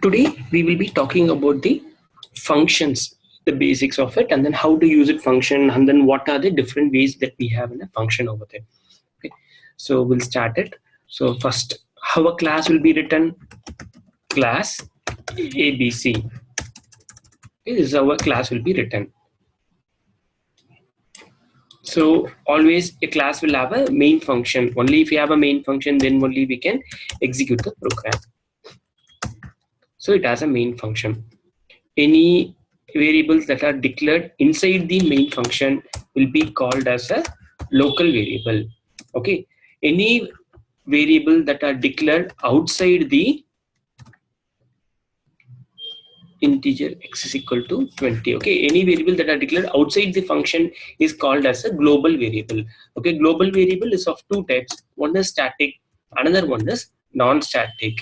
Today we will be talking about the functions, the basics of it, and then how to use it function, and then what are the different ways that we have in a function over there. Okay, so we'll start it. So first, how a class will be written: class ABC. Okay, this is how a class will be written. So always a class will have a main function. Only if you have a main function, then only we can execute the program. So it has a main function. Any variables that are declared inside the main function will be called as a local variable. Okay, any variable that are declared outside the integer x is equal to 20. Okay, any variable that are declared outside the function is called as a global variable. Okay, global variable is of two types. One is static, another one is non-static.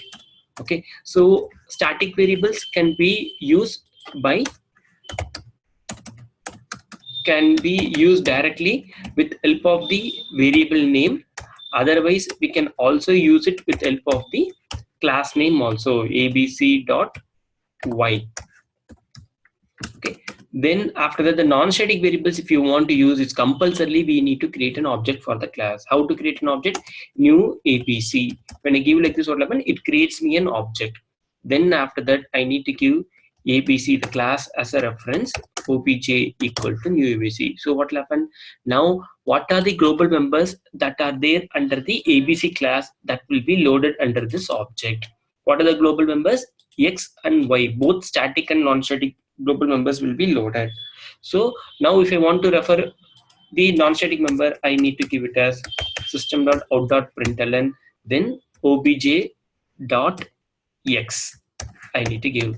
Okay, so static variables can be used directly with help of the variable name. Otherwise, we can also use it with help of the class name also, abc dot y. Okay, then after that, the non-static variables, if you want to use, it's compulsorily we need to create an object for the class. How to create an object? New abc. When I give like this, what will happen? It creates me an object. Then after that, I need to give abc the class as a reference, obj equal to new abc. So what will happen now? What are the global members that are there under the abc class that will be loaded under this object? What are the global members? X and y, both static and non-static global members will be loaded. So now if I want to refer the non-static member, I need to give it as system.out.println, then obj.x I need to give.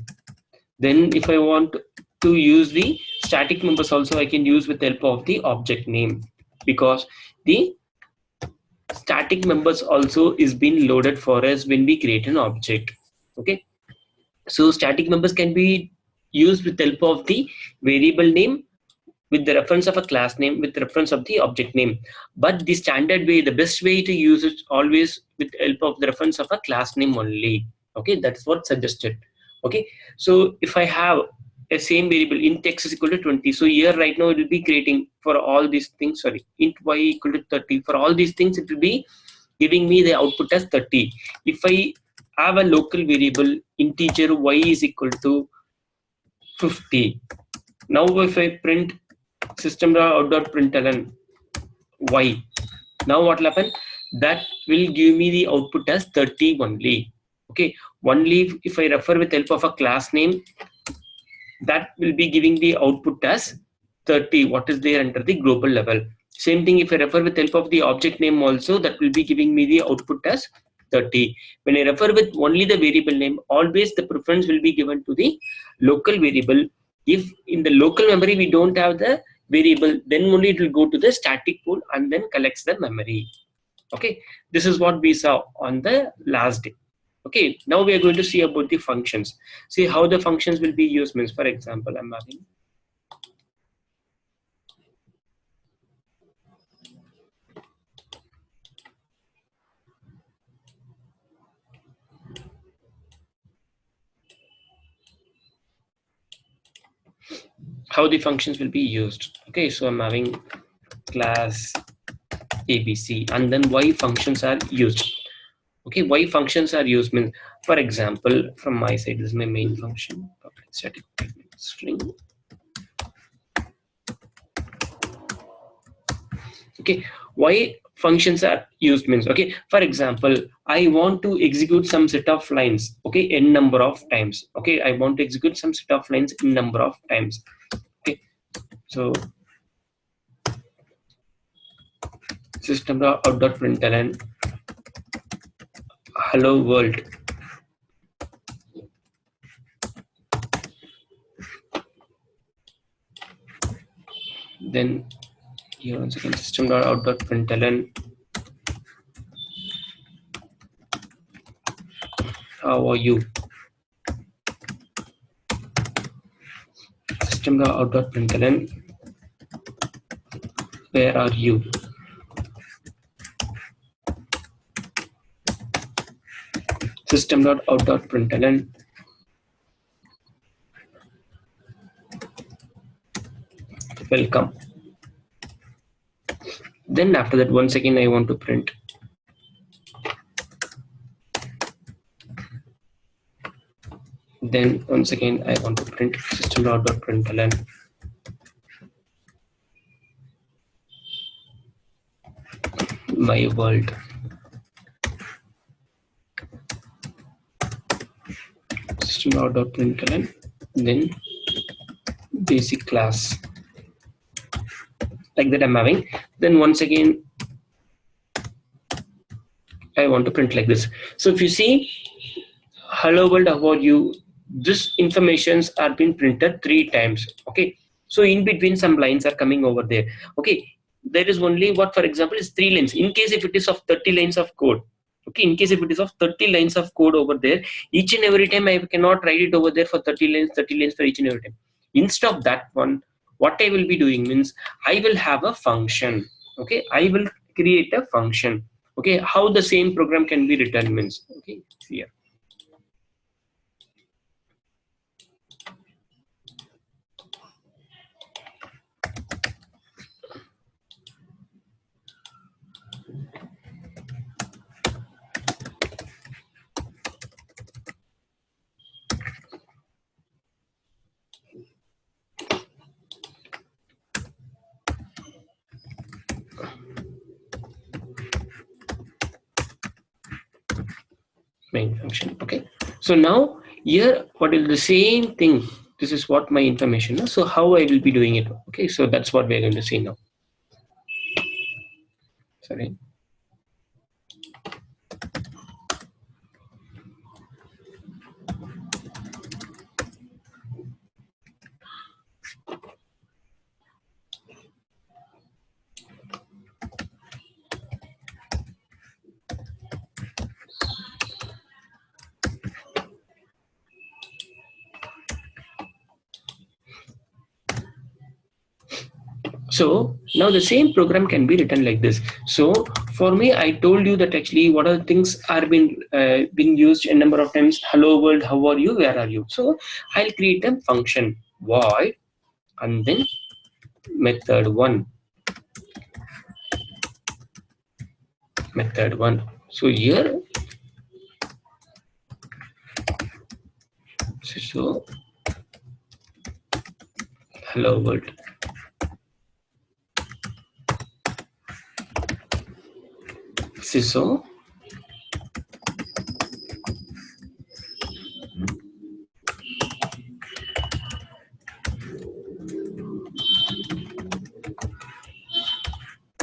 Then if I want to use the static members also, I can use with the help of the object name, because the static members also is being loaded for us when we create an object. Okay, so static members can be used with the help of the variable name, with the reference of a class name, with reference of the object name. But the standard way, the best way to use it always with help of the reference of a class name only. Okay, that's what suggested. Okay, so if I have a same variable int x is equal to 20, so here right now it will be creating for all these things, sorry, int y equal to 30. For all these things, it will be giving me the output as 30. If I have a local variable integer y is equal to 50, now if I print system.out.println y, now what will happen? That will give me the output as 30 only. Okay, only if I refer with help of a class name, that will be giving the output as 30, what is there under the global level. Same thing if I refer with help of the object name also, that will be giving me the output as 30. When I refer with only the variable name, always the preference will be given to the local variable. If in the local memory we don't have the variable, then only it will go to the static pool and then collects the memory. Okay, this is what we saw on the last day. Okay, now we are going to see about the functions. See how the functions will be used. Means, for example, I'm having how the functions will be used. Okay, so I'm having class ABC, and then why functions are used. Okay, why functions are used means, for example, from my side, this is my main function, public static string. Okay, why functions are used means, okay, for example, I want to execute some set of lines, okay, n number of times. Okay, I want to execute some set of lines in number of times. Okay, so system.out.println hello world. Then here once again system.out.println how are you. System.out.println where are you. system.out.println welcome. Then after that, once again I want to print then once again I want to print system.out.println my world. System.out.println then basic class, like that I'm having. Then once again I want to print like this. So if you see, hello world, how are you, this informations are being printed 3 times. Okay, so in between some lines are coming over there. Okay, there is only what, for example, is 3 lines. In case if it is of 30 lines of code, okay, in case if it is of 30 lines of code over there, each and every time I cannot write it over there for 30 lines for each and every time. Instead of that one, what I will be doing means I will have a function. Okay, I will create a function. Okay, how the same program can be written means, okay, here. Main function. Okay, so now here what is the same thing, this is what my information is. So how I will be doing it. Okay, so that's what we're going to see now. Sorry. So now the same program can be written like this. So for me, I told you that actually what are the things are being used a number of times. Hello world, how are you, where are you? So I'll create a function void and then method one. So here, so hello world. So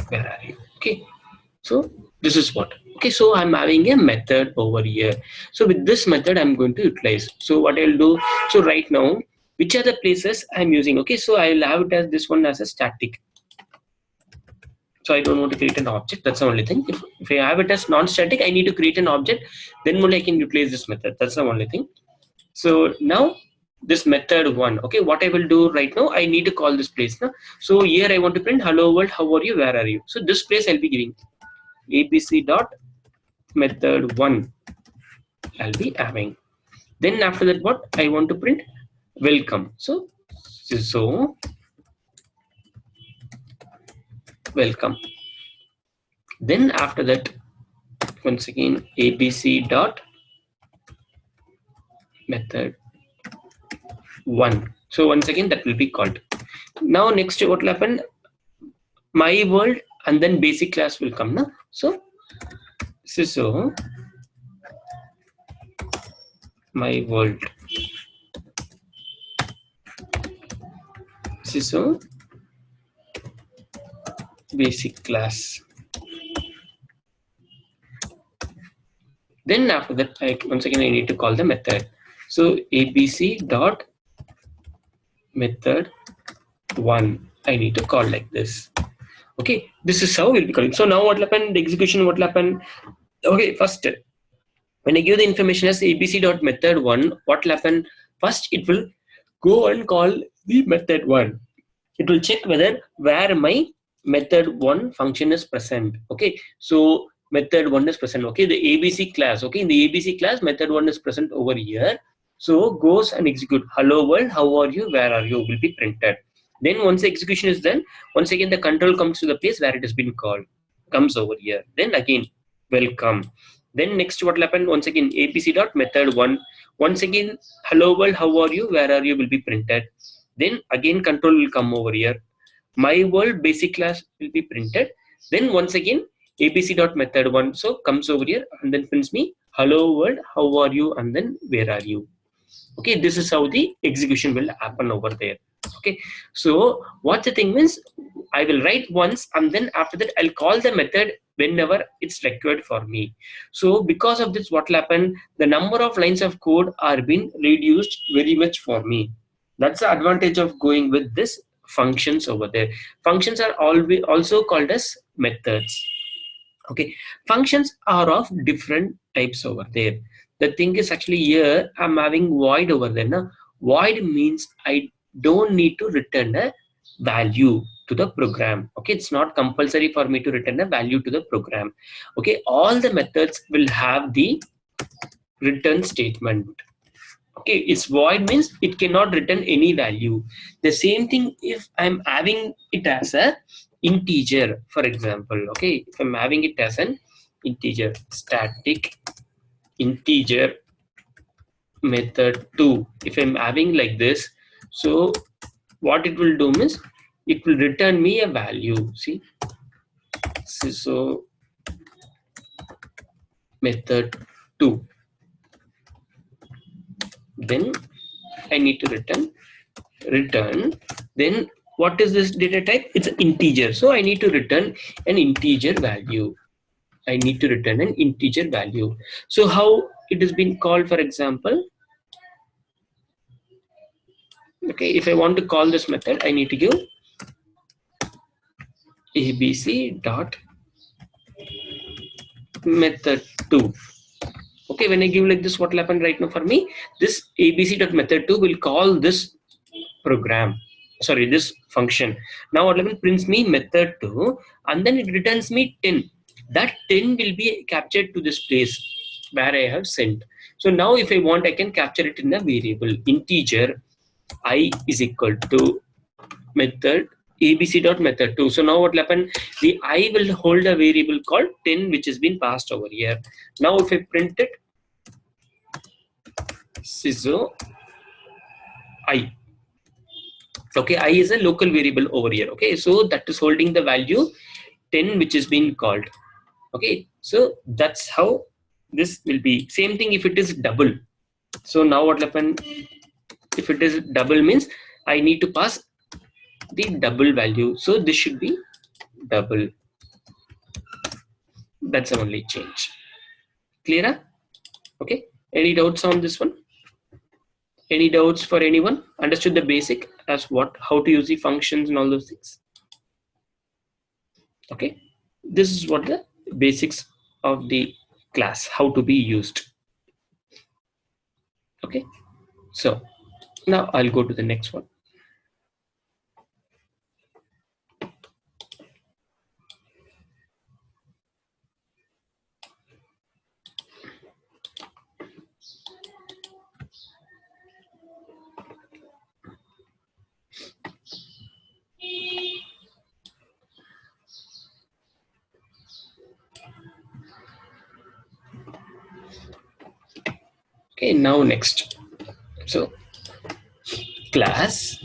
where are you? Okay, so this is what. Okay, so I'm having a method over here. So with this method I'm going to utilize. So what I'll do, so right now which are the places I'm using. Okay, so I'll have it as this one as a static. So I don't want to create an object, that's the only thing. If I have it as non-static, I need to create an object, then only I can utilize this method, that's the only thing. So now this method one, okay, what I will do right now, I need to call this place now. So here I want to print hello world, how are you, where are you? So this place I'll be giving abc dot method one I'll be having. Then after that, what I want to print welcome. So welcome. Then after that, once again abc dot method one. So once again that will be called. Now next what will happen, my world and then basic class will come now. So my world, so basic class. Then after that, once again I need to call the method. So abc dot method one I need to call like this. Okay, this is how we'll be calling. So now what will happen, the execution, what will happen. Okay, first when I give the information as abc dot method one, what will happen, first it will go and call the method one. It will check whether where my method one function is present. Okay, so method 1 is present. Okay, the ABC class. Okay, in the ABC class, method 1 is present over here. So goes and execute hello world, how are you, where are you will be printed. Then once the execution is done, once again the control comes to the place where it has been called, comes over here. Then again welcome. Then next what will happen, once again ABC dot method 1, once again hello world, how are you, where are you will be printed. Then again control will come over here, my world basic class will be printed. Then once again ABC dot method 1 so comes over here and then prints me hello world, how are you, and then where are you. Okay, this is how the execution will happen over there. Okay, so what the thing means, I will write once and then after that I'll call the method whenever it's required for me. So because of this, what will happen, the number of lines of code are being reduced very much for me. That's the advantage of going with this functions over there. Functions are always also called as methods. Okay, functions are of different types over there. The thing is actually here I'm having void over there. Now void means I don't need to return a value to the program. Okay, it's not compulsory for me to return a value to the program. Okay, all the methods will have the return statement. Okay, it's void means it cannot return any value. The same thing if I'm having it as a integer, for example. Okay, if I'm having it as an integer, static integer method 2, if I'm having like this, so what it will do means it will return me a value. See, so method 2, then I need to return. Then what is this data type? It's an integer, so I need to return an integer value. I need to return an integer value. So how it has been called, for example, okay, if I want to call this method, I need to give abc dot method 2. Okay, when I give like this, what will happen right now for me, this abc dot method 2 will call this program, sorry, this function. Now what will happen, prints me method 2 and then it returns me 10. That 10 will be captured to this place where I have sent. So now if I want, I can capture it in a variable integer I is equal to method abc dot method 2. So now what will happen, the I will hold a variable called 10 which has been passed over here. Now if I print it so I, okay, I is a local variable over here. Okay, so that is holding the value 10 which is being called. Okay, so that's how this will be. Same thing if it is double. So now what will happen, if it is double means I need to pass the double value, so this should be double. That's the only change. Clear? Okay, any doubts on this one? Any doubts for anyone? Understood the basic as what, how to use the functions and all those things? Okay, this is what the basics of the class, how to be used. Okay, so now I'll go to the next one. Okay, now next. So class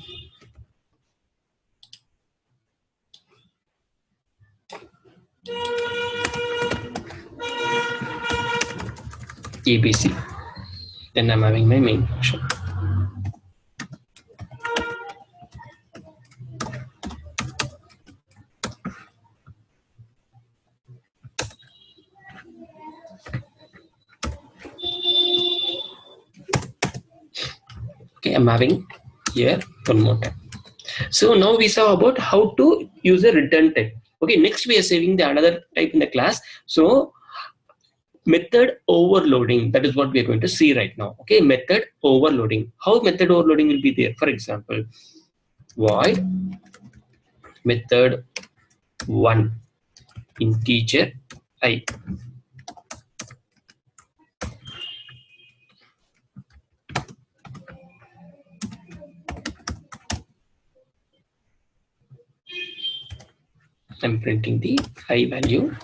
ABC, then I'm having my main function. Okay, I'm having here one more time. So now we saw about how to use a return type. Okay, next we are saving the another type in the class. So method overloading, that is what we are going to see right now. Okay, method overloading. How method overloading will be there? For example, void method 1 integer I. I'm printing the I value.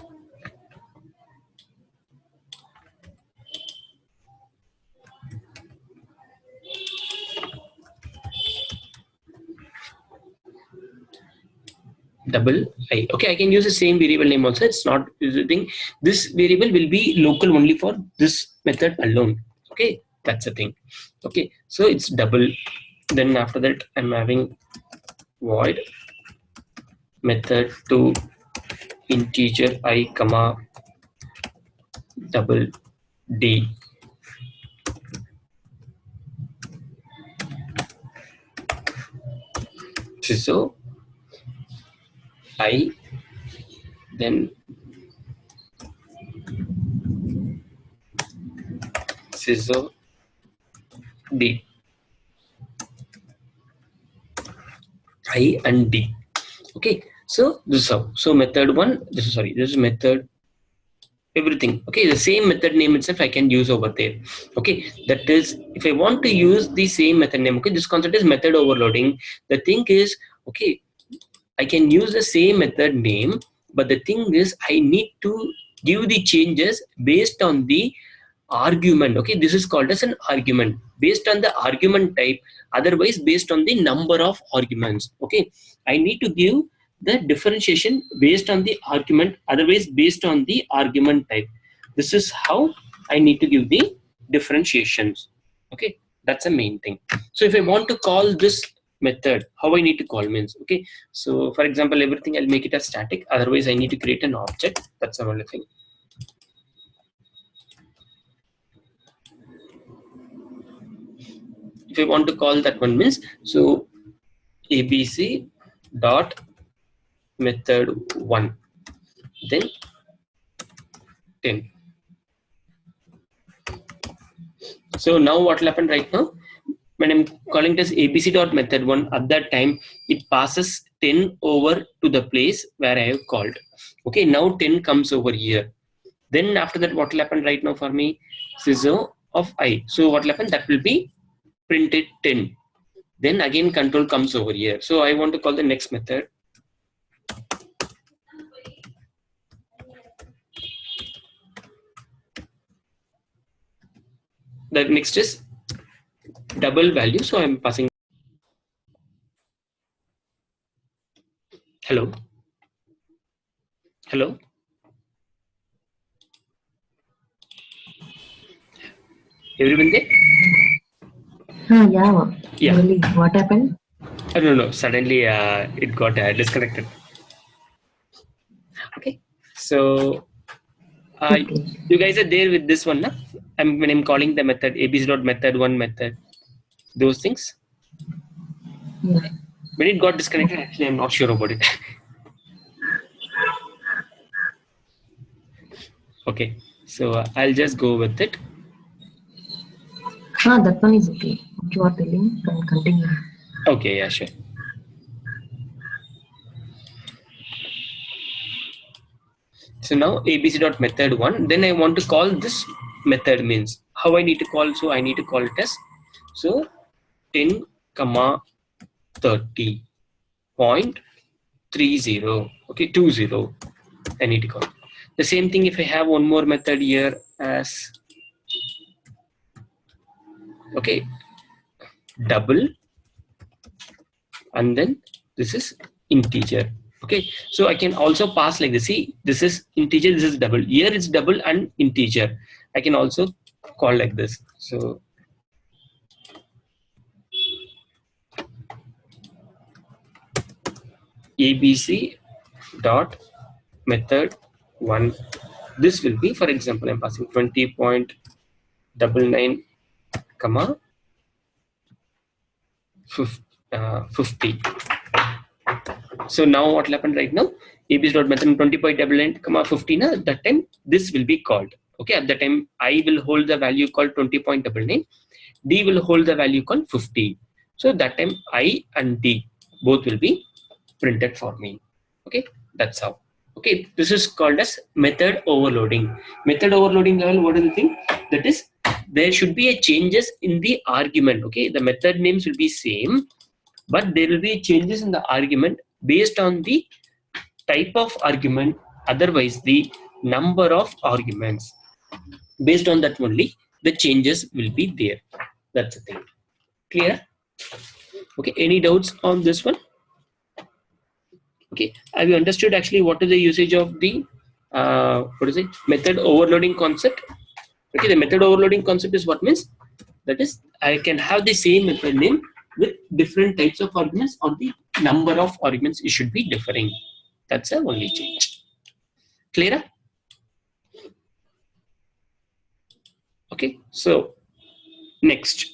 Double I. Okay, I can use the same variable name also. It's not the thing. This variable will be local only for this method alone. Okay, that's the thing. Okay, so it's double. Then after that, I'm having void method to integer I comma double D. So I, then scissor D. I and D. Okay, so this is how. So method one, this is method everything. Okay, the same method name itself I can use over there. Okay, that is, if I want to use the same method name, okay, this concept is method overloading. The thing is, okay, I can use the same method name, but the thing is I need to give the changes based on the argument. Okay, this is called as an argument based on the argument type, otherwise based on the number of arguments. Okay, I need to give the differentiation based on the argument, otherwise based on the argument type. This is how I need to give the differentiations. Okay, that's the main thing. So if I want to call this method, how I need to call means, okay, so for example, everything I'll make it as static, otherwise I need to create an object. That's the only thing. If I want to call that one means, so abc dot method 1, then 10. So now what will happen right now, when I'm calling this abc dot method 1, at that time it passes 10 over to the place where I have called. Okay, now 10 comes over here. Then after that, what will happen right now for me, scissor of I. So what will happen, that will be printed 10. Then again control comes over here. So I want to call the next method. The next is double value. So I'm passing. Hello. Hello. Everyone there? Yeah. Really, what happened? I don't know. Suddenly it got disconnected. Okay. So Okay. you guys are there with this one, na? When I'm calling the method abc.method1 method, those things. Yeah. When it got disconnected, actually I'm not sure about it. Okay, so I'll just go with it. That one is okay. What you are telling, can continue. Okay, yeah, sure. So now abc.method1, then I want to call this method means how I need to call. So I need to call it as, so 10 comma 30.30. Okay, 20. I need to call. The same thing if I have one more method here as, okay, double, and then this is integer. Okay, so I can also pass like this. See, this is integer, this is double. Here it's double and integer. I can also call like this. So abc dot method 1. This will be, for example, I'm passing 20.99 comma 50. So now what will happen right now? abc.method 20.99 comma 50. Na, at that time this will be called. Okay, at that time I will hold the value called 20.99. D will hold the value called 50. So that time I and D both will be printed for me. Okay, that's how. Okay, this is called as method overloading. Method overloading level, what is the thing? That is, there should be a changes in the argument. Okay, the method names will be same, but there will be changes in the argument based on the type of argument, otherwise the number of arguments. Based on that only, the changes will be there. That's the thing. Clear? Okay, any doubts on this one? Okay, have you understood actually what is the usage of the what is it, method overloading concept? Okay, the method overloading concept is what means, that is, I can have the same method name with different types of arguments, or the number of arguments it should be differing. That's the only change. Clear? Okay, so next.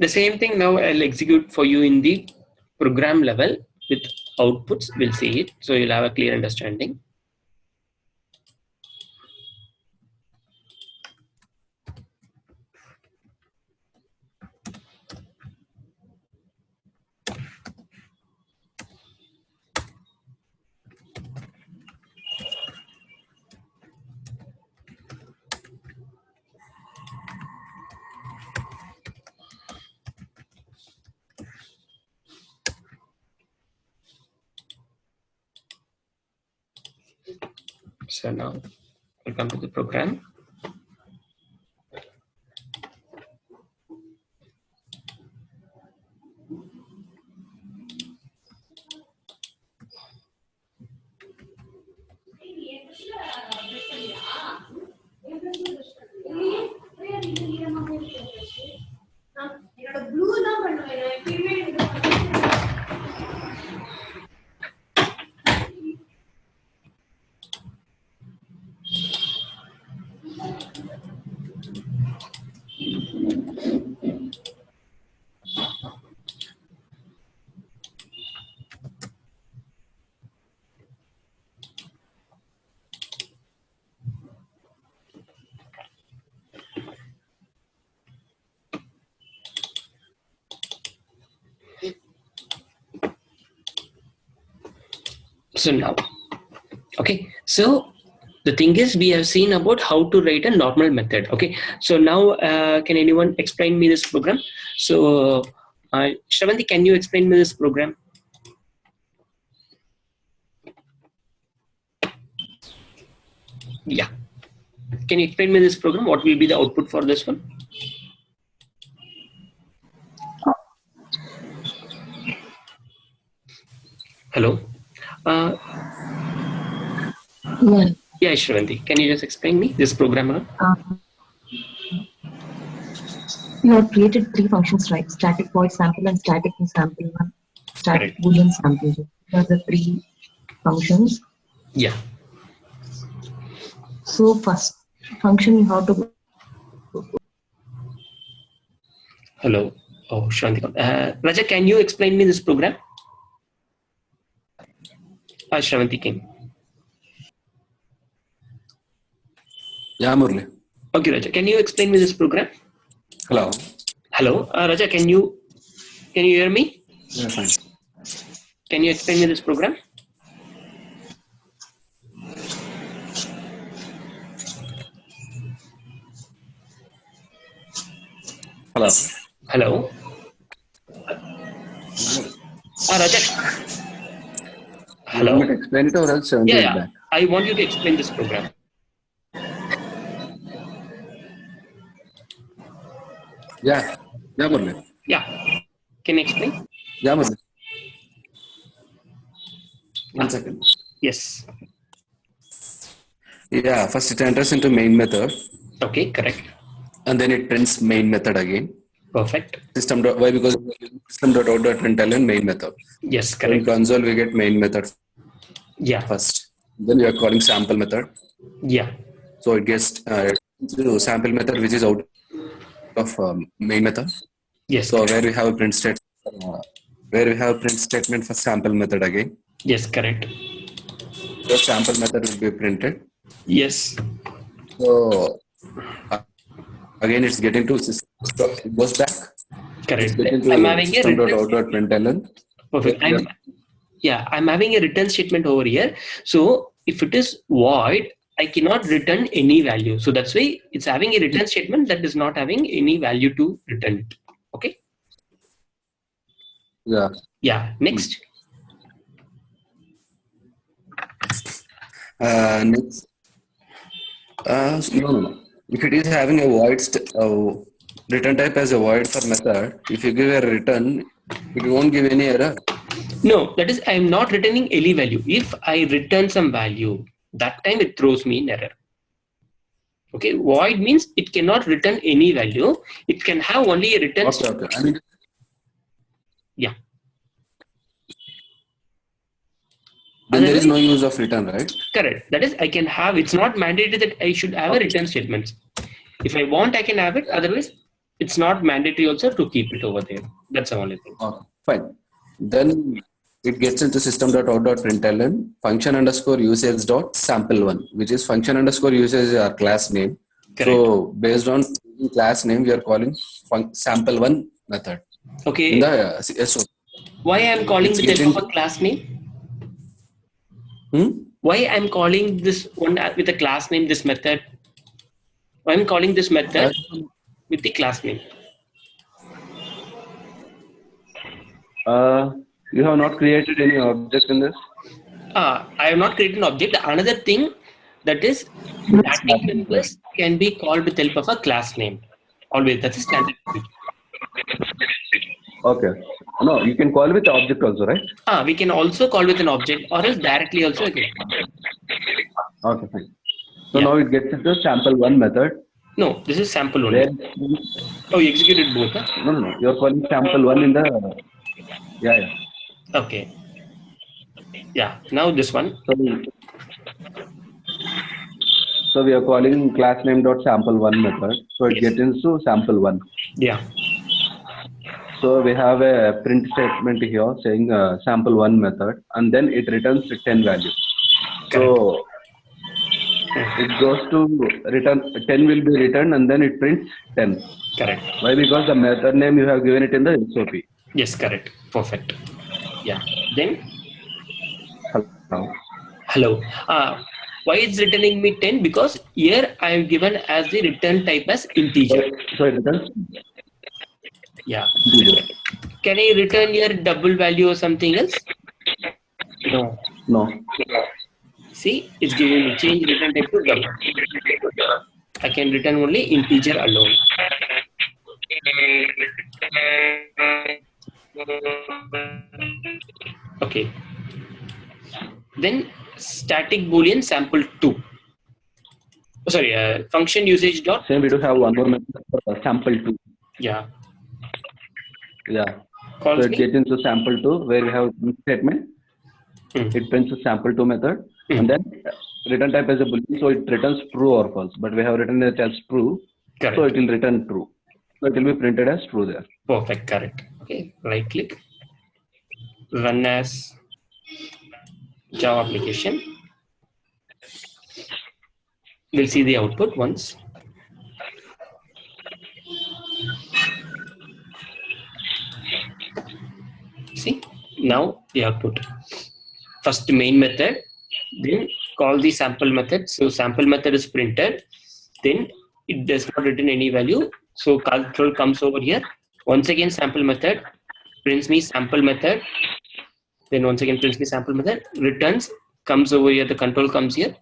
The same thing now I'll execute for you in the program level with outputs. We'll see it, so you'll have a clear understanding. So now we'll come to the program. So now, okay, so the thing is, we have seen about how to write a normal method. Okay, so now can anyone explain me this program? So Shravanti, can you explain me this program? Yeah, can you explain me this program? What will be the output for this one? Hello. Yeah, Shravanti, can you just explain me this program? You have created 3 functions, right? Static void sample and static sample one, static boolean sample. These are the 3 functions. Yeah. So first function you have to. Hello. Oh, Shravanti. Raja, can you explain me this program? Shravanti came. Yeah, Murli. Okay, Raja, can you explain me this program? Hello. Hello, Raja, can you hear me? Yeah, fine. Can you explain me this program? Hello. Hello. Raja. Hello. You want me to explain it or else Yeah. back? I want you to explain this program. Yeah, Murli. Yeah. Can you explain? Yeah, Murli. 1 second. Yes. Yeah, first it enters into main method. Okay, correct. And then it prints main method again. Perfect. System. Why? Because system.out.println main method. Yes, correct. So in console we get main method. Yeah. First. Then we are calling sample method. Yeah. So it gets sample method which is out of main method. Yes. So where we have a print statement, for sample method again. Yes, correct. The sample method will be printed. Yes. So again, it's getting to system. It goes back. Correct. get into I'm having a system.out.println. Perfect. I'm having a return statement over here. So if it is void, I cannot return any value. So that's why it's having a return statement that is not having any value to return it. Okay. Yeah. Yeah. Next. Next. No. If it is having a void return type as a void for method, if you give a return, it won't give any error. No, that is, I'm not returning any value. If I return some value, that time it throws me an error. Okay, void means it cannot return any value. It can have only a return. Okay. I mean, yeah. Then there is no use of return, right? Correct. That is, I can have. It's not mandated that I should have a return statement. If I want, I can have it. Otherwise, it's not mandatory also to keep it over there. That's the only thing. Fine. Then it gets into system.out.println function underscore usage dot sample1, which is function underscore usage is our class name. Correct. So based on class name, we are calling sample1 method. Okay. In the SO. Why I am calling the type of a class name? Why I'm calling this one with a class name, this method? Why I'm calling this method with the class name? You have not created any object in this? I have not created an object. Another thing that is static members can be called with the help of a class name. Always, that's a standard. Okay. No, you can call with the object also, right? We can also call with an object or else directly also again. Okay, fine. So now it gets into sample1 method. No, this is sample only. Oh, you executed both, huh? No. You're calling sample1 in the... Yeah. Okay. Yeah, now this one. So we are calling class name dot sample1 method. So it gets into sample1. Yeah. So we have a print statement here saying sample1 method, and then it returns 10 value. So it goes to return 10 will be returned, and then it prints 10. Correct. Why? Because the method name you have given it in the SOP. Yes, correct. Perfect. Yeah. Then. Hello. Why it's returning me 10? Because here I am given as the return type as integer. So it returns. Yeah. Can I return here double value or something else? No. See, it's giving me change return type to double. I can return only integer alone. Okay. Then static boolean sample 2. Sorry, function usage dot. Same, we do have one more method for sample 2. Yeah. So it gets into sample 2 where we have statement. It prints a sample 2 method, and then return type as a boolean, so it returns true or false. But we have written it as true, correct. So it will return true. So it will be printed as true there. Perfect, correct. Okay, right click, run as Java application. We'll see the output once. See, now the output. First main method, then call the sample method. So sample method is printed, then it does not return any value. So control comes over here. Once again sample method, prints me sample method. Then once again prints me sample method, returns, comes over here, the control comes here.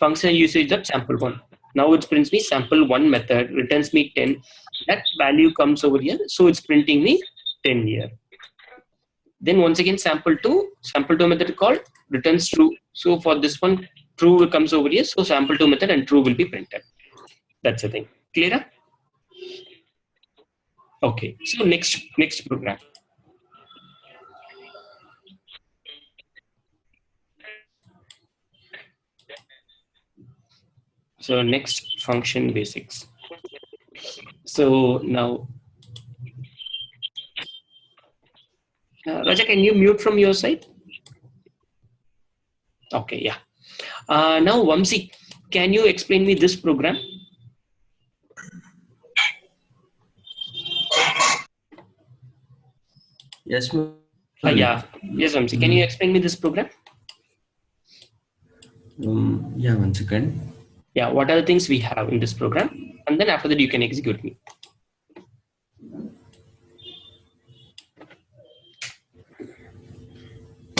Function usage of sample 1. Now it prints me sample 1 method, returns me 10. That value comes over here, so it's printing me 10 here. Then once again sample 2 method called, returns true. So for this one, true comes over here, so sample 2 method and true will be printed. That's the thing. Clear? Okay, so next program. So next function basics. So now, Raja, can you mute from your side? Okay, yeah. Now, Vamsi, can you explain me this program? Yes, ma'am. Yeah. Yes, Vamsi. Can you explain me this program? Yeah, 1 second. Yeah. What are the things we have in this program? And then after that, you can execute me.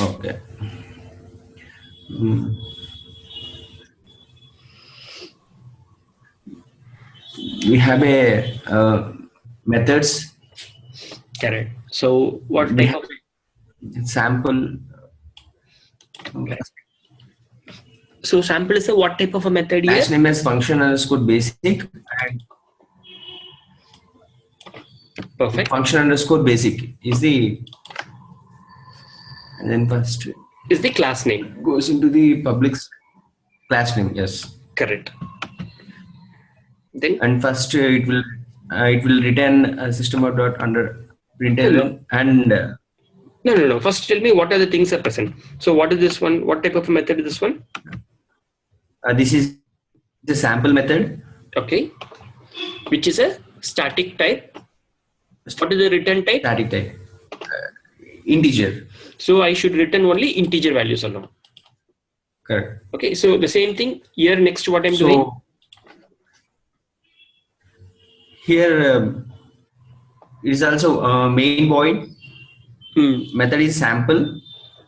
Okay. Mm. We have a methods. Correct. So what We type have of sample. Correct. So sample is a what type of a method here? Dash name as function underscore basic and Perfect. function underscore basic is the, and then first Is the class name. goes into the public class name. Yes. Correct. Then And first it will return system out dot under println and no. First tell me what are the things are present. So what is this one? What type of a method is this one? this is the sample method. Okay. Which is a static type. What is the return type? Static type. Integer. So I should return only integer values alone. Correct. Okay. So the same thing here next what I'm doing. Here it is also main void. Method is sample.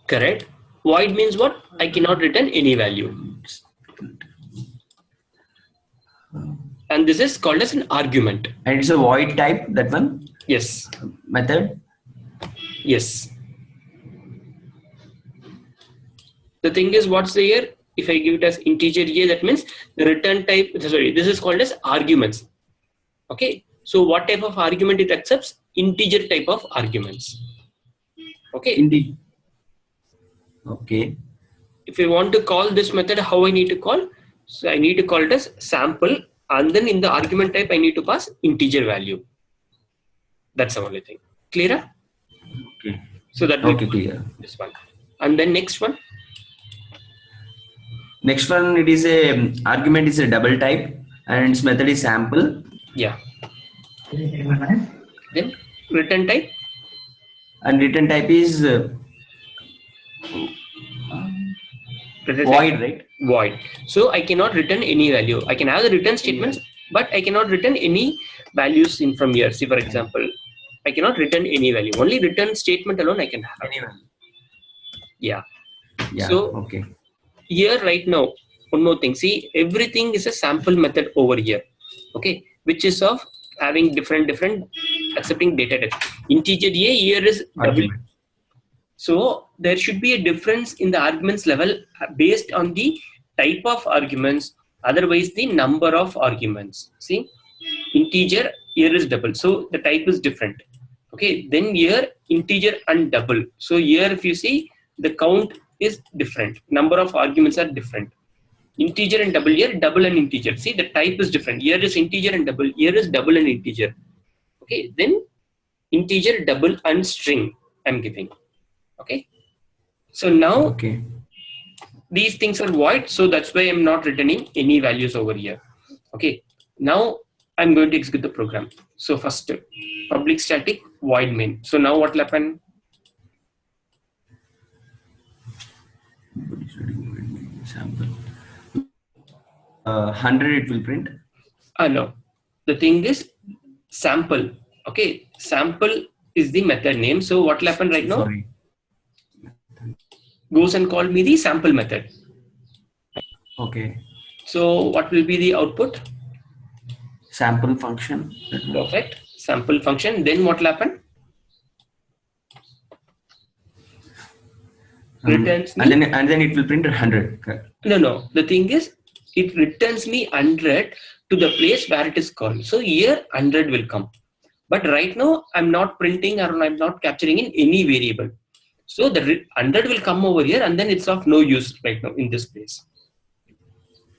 Correct. Void means what? I cannot return any value. And this is called as an argument. And it's a void type, that one? Yes. Method? Yes. The thing is, what's here? If I give it as integer here, that means the return type, sorry, this is called as arguments. Okay. So what type of argument it accepts? Integer type of arguments. Okay. Okay. If I want to call this method, how I need to call? So I need to call it as sample, and then in the argument type, I need to pass integer value. That's the only thing. Clear? Okay. So that okay, clear. This one. And then next one. Next one, it is a argument is a double type, and its method is sample. Yeah. Then return type. And return type is void, right? Void. So I cannot return any value. I can have the return statements, but I cannot return any values in from here. See, for example, I cannot return any value. Only return statement alone I can have. Any value. Yeah. So okay. Here right now, one more thing. See, everything is a sample method over here. Okay, which is of having different accepting data types. Integer A here is double. So there should be a difference in the arguments level based on the type of arguments, otherwise the number of arguments. See, integer here is double, so the type is different. Okay, then here integer and double. So here if you see, the count is different, number of arguments are different. Integer and double, here double and integer. See, the type is different. Here is integer and double, here is double and integer. Okay, then integer, double and string I'm giving. Okay, so now these things are void, so that's why I'm not returning any values over here. Okay, now I'm going to execute the program. So first, public static void main. So now what will happen? Sample. 100 it will print. No, the thing is sample. Okay, sample is the method name. So what will happen right now? Goes and call me the sample method. Okay. So what will be the output? Sample function. Perfect. Sample function. Then what will happen? Returns and then it will print 100. Correct. No. The thing is, it returns me 100 to the place where it is called. So here 100 will come. But right now I'm not printing or I'm not capturing in any variable. So the 100 will come over here and then it's of no use right now in this place.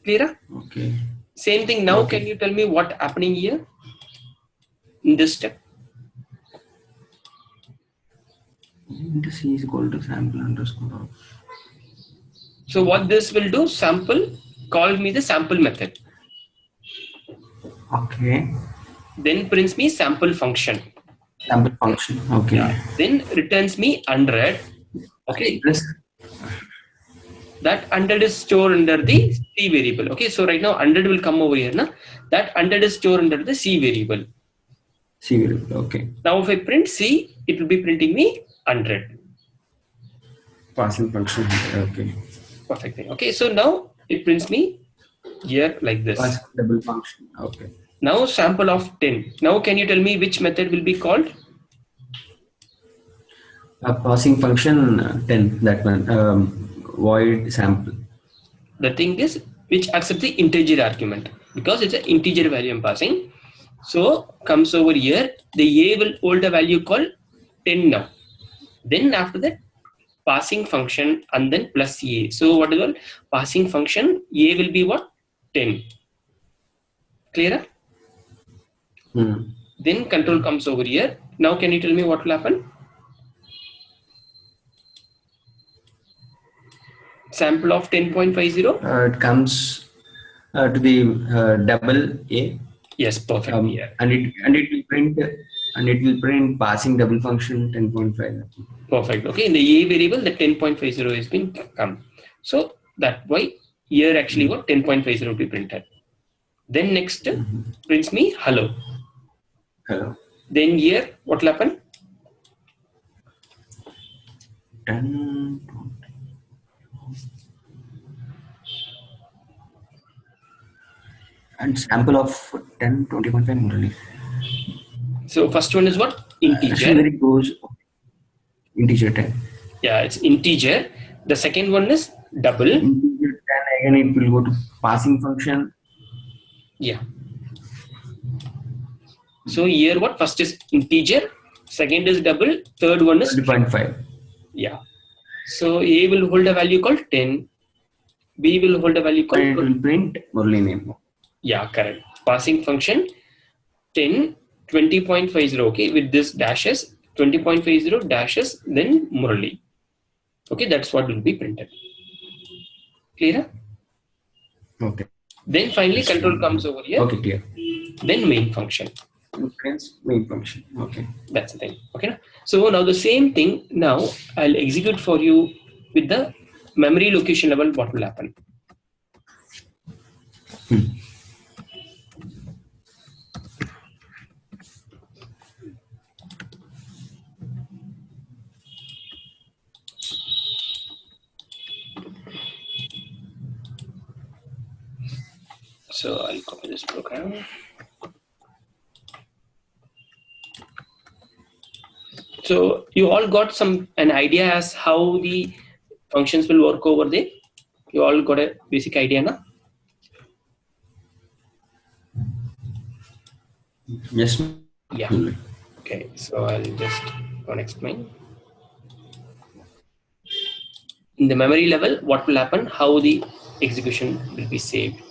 Clear? Okay. Same thing now. Okay. Can you tell me what happening here in this step? C is equal to sample underscore. So what this will do, sample, call me the sample method. Okay. Then prints me sample function. Sample function. Okay. Yeah. Then returns me 100. Okay. Plus That 100 is stored under the C variable. Okay. So right now 100 will come over here. Na? That 100 is stored under the C variable. C variable. Okay. Now if I print C, it will be printing me 100. Passing function. Okay. Perfect thing. Okay. So now it prints me here like this. Pass double function. Okay. Now sample of 10. Now can you tell me which method will be called? Passing function 10. That one. Void sample. The thing is which accepts the integer argument because it's an integer value I'm passing. So comes over here, the A will hold a value called 10 now. Then after that, passing function and then plus A. So what is called passing function? A will be what? 10. Clear? Then control comes over here. Now can you tell me what will happen? Sample of 10.50. It comes to the double A. Yes, perfect. Yeah. And it will print passing double function 10.5. Perfect. Okay, in the A variable, the 10.50 has been come. So that's why here actually what 10.50 will be printed. Then next prints me hello. Hello. Then here what will happen? 10. And sample of 10, 20.5 only. So first one is what? Integer. Actually, it goes integer 10. Yeah, it's integer. The second one is double. Integer 10 again, it will go to passing function. Yeah. So here what? First is integer, second is double, third one is 20.5. Yeah. So A will hold a value called 10. B will hold a value called. And it will print Murali name. Yeah, correct. Passing function 10, 20.50. Okay, with this dashes, 20.50 dashes, then Murali. Okay, that's what will be printed. Clear? Okay. Then finally control comes over here. Okay, clear. Then main function. Prints main function. Okay. That's the thing. Okay. So now the same thing. Now I'll execute for you with the memory location level. What will happen? So I'll copy this program. So you all got an idea as how the functions will work over there. You all got a basic idea now? Yes. Yeah. Okay. So I'll just explain. In the memory level, what will happen? How the execution will be saved.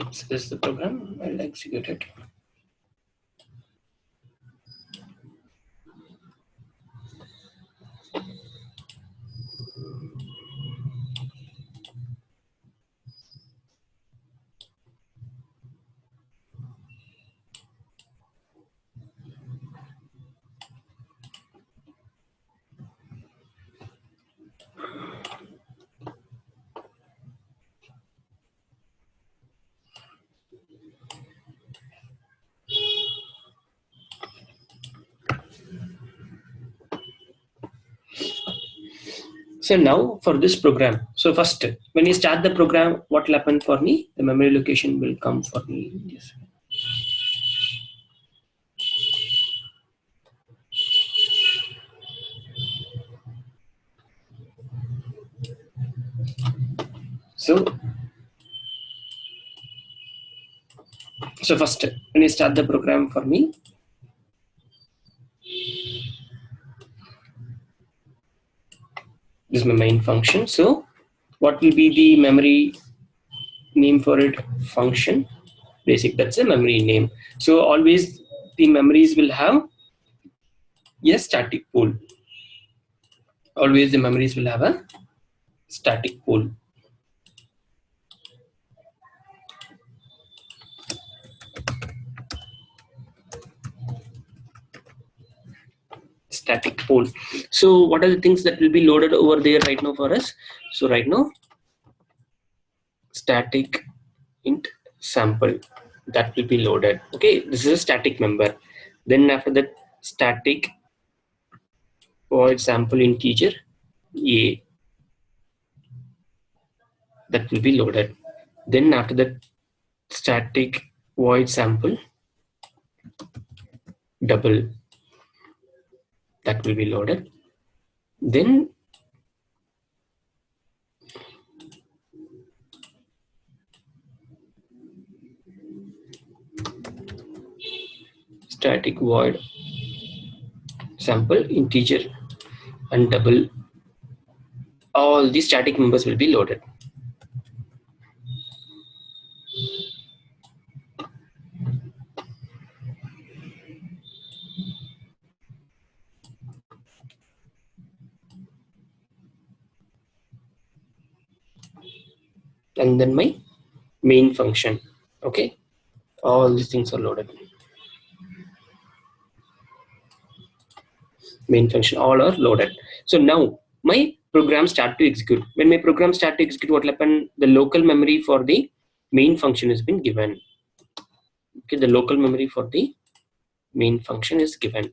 Oops, this is the program. I'll execute it. So now for this program, so first when you start the program, what will happen for me? The memory location will come for me. Yes. So first, when you start the program for me, this is my main function. So what will be the memory name for it? Function basic, that's a memory name. So always the memories will have a static pool. Always the memories will have a static pool. Static pool. So what are the things that will be loaded over there right now for us? So right now, static int sample, that will be loaded. Okay, this is a static member. Then after that, static void sample integer a, that will be loaded. Then after that, static void sample double, that will be loaded. Then static void sample integer and double, all these static members will be loaded. And then my main function. Okay, all these things are loaded. Main function, all are loaded. So now my program start to execute. When my program start to execute, what will happen? The local memory for the main function has been given. Okay, the local memory for the main function is given.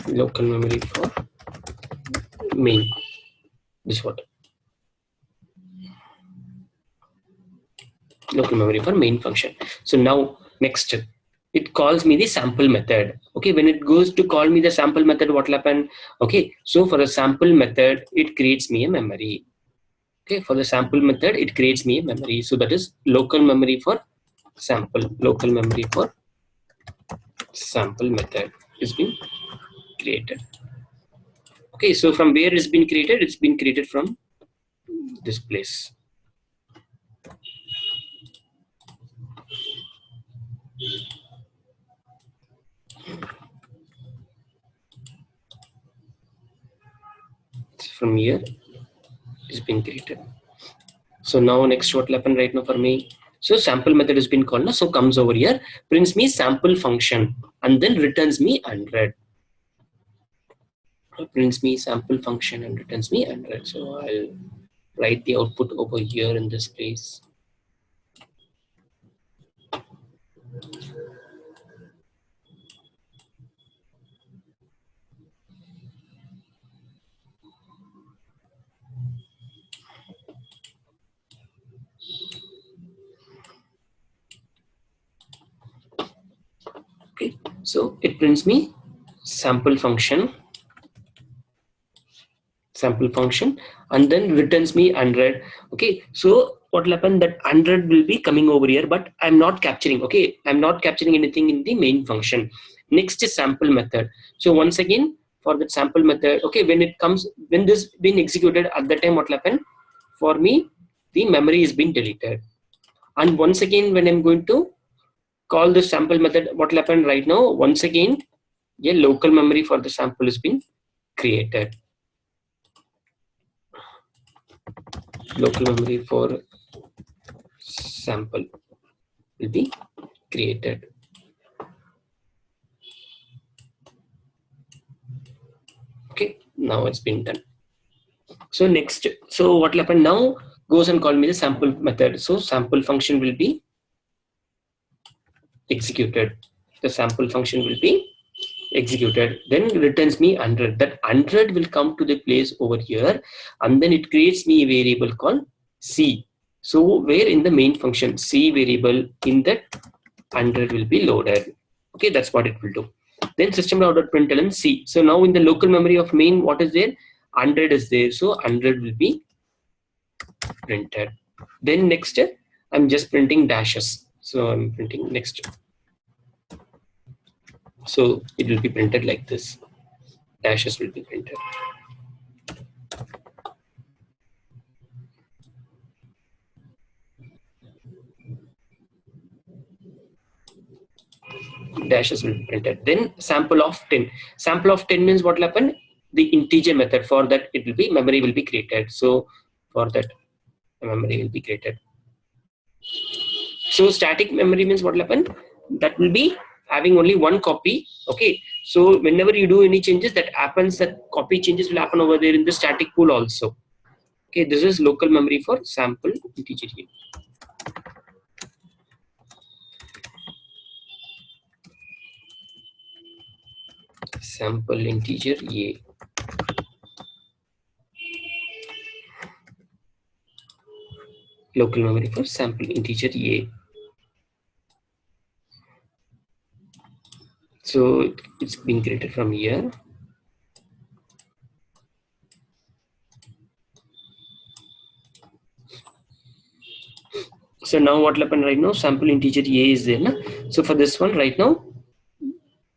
Local memory for main. This what? Local memory for main function. So now next, it calls me the sample method. Okay, when it goes to call me the sample method, what will happen? Okay, so for a sample method, it creates me a memory. Okay, for the sample method, it creates me a memory. So that is local memory for sample. Local memory for sample method is being created. Okay, so from where it's been created? It's been created from this place. From here, it's been created. So now next, what will happen right now for me? So sample method has been called. So comes over here, prints me sample function, and then returns me 100. Prints me sample function and returns me 100. So I'll write the output over here in this place. Okay, so it prints me sample function, and then returns me 100. Okay, so what will happen? That 100 will be coming over here, but I'm not capturing. Okay, I'm not capturing anything in the main function. Next is sample method. So once again, for the sample method, okay, when it comes, when this been executed, at that time what will happen? For me, the memory is being deleted. And once again, when I'm going to call the sample method, what will happen right now? Once again, a local memory for the sample has been created. Local memory for sample will be created. Okay, now it's been done. So next, so what will happen now? Goes and call me the sample method. So sample function will be executed. The sample function will be executed, then returns me 100. That 100 will come to the place over here, and then it creates me a variable called C. So where in the main function C variable in that 100 will be loaded. Okay, that's what it will do. Then system.out.println C. So now in the local memory of main, what is there? 100 is there. So 100 will be printed. Then next, I'm just printing dashes. So I'm printing next. So it will be printed like this. Dashes will be printed. Dashes will be printed. Then sample of 10. Sample of 10 means what will happen? The integer method. For that it will be memory will be created. So for that memory will be created. So static memory means what will happen? That will be having only one copy. Okay. So whenever you do any changes that happens, that copy changes will happen over there in the static pool also. Okay. This is local memory for sample integer. Sample integer A. Local memory for sample integer A. So it's being created from here. So now what will happen right now? Sample integer A is there. Na? So for this one right now,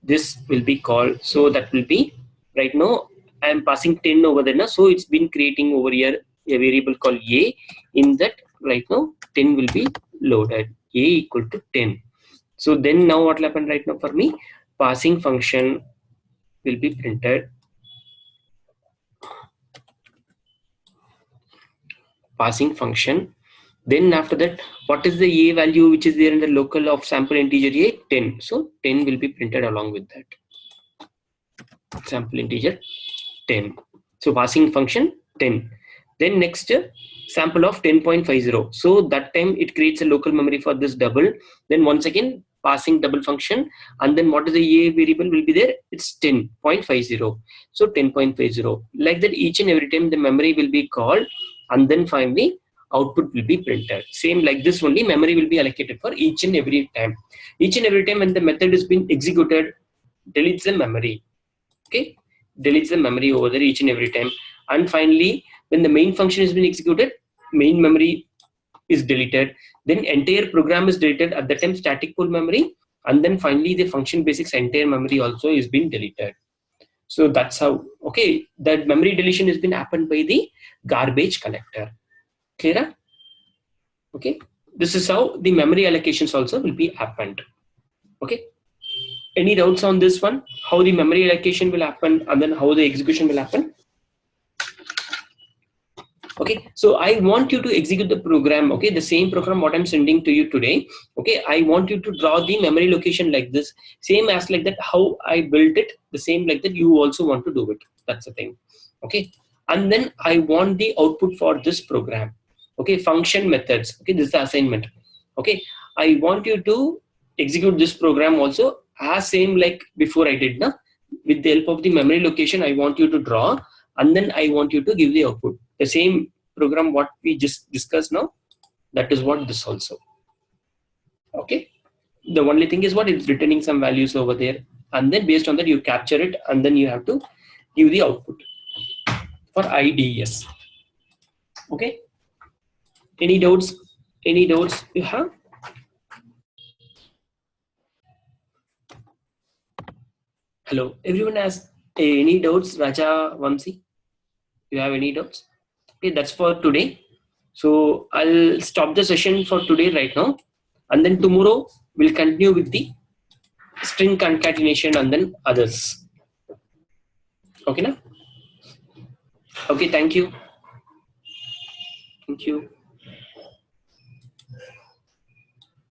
this will be called. So that will be right now. I am passing 10 over there. Na? So it's been creating over here a variable called A. In that right now 10 will be loaded. A equal to 10. So then now what will happen right now for me? Passing function will be printed. Passing function. Then after that, what is the A value which is there in the local of sample integer A? 10. So 10 will be printed along with that. Sample integer 10. So passing function 10. Then next sample of 10.50. So that time it creates a local memory for this double. Then once again passing double function, and then what is the A variable will be there? It's 10.50. So 10.50. Like that each and every time the memory will be called, and then finally output will be printed. Same like this only, memory will be allocated for each and every time. Each and every time when the method is being executed, deletes the memory. Okay, deletes the memory over there each and every time. And finally, when the main function has been executed, main memory is deleted. Then entire program is deleted at the time, static pool memory. And then finally, the function basics entire memory also is being deleted. So that's how, okay, that memory deletion has been happened by the garbage collector. Clear? Okay, this is how the memory allocations also will be happened. Okay, any doubts on this one? How the memory allocation will happen and then how the execution will happen? Okay, so I want you to execute the program. Okay, the same program what I'm sending to you today. Okay, I want you to draw the memory location like this, same as like that. How I built it, the same like that. You also want to do it. That's the thing. Okay, and then I want the output for this program. Okay, function methods. Okay, this is the assignment. Okay, I want you to execute this program also as same like before I did. Na? With the help of the memory location, I want you to draw, and then I want you to give the output. The same program what we just discussed now, that is what this also. Okay, the only thing is what it's returning some values over there, and then based on that you capture it, and then you have to give the output for IDS. Okay, any doubts? Any doubts you have? Hello, everyone has any doubts? Raja, Vamsi, you have any doubts? Okay, that's for today. So I'll stop the session for today right now, and then tomorrow we'll continue with the string concatenation and then others. Okay, na? Okay, thank you. Thank you.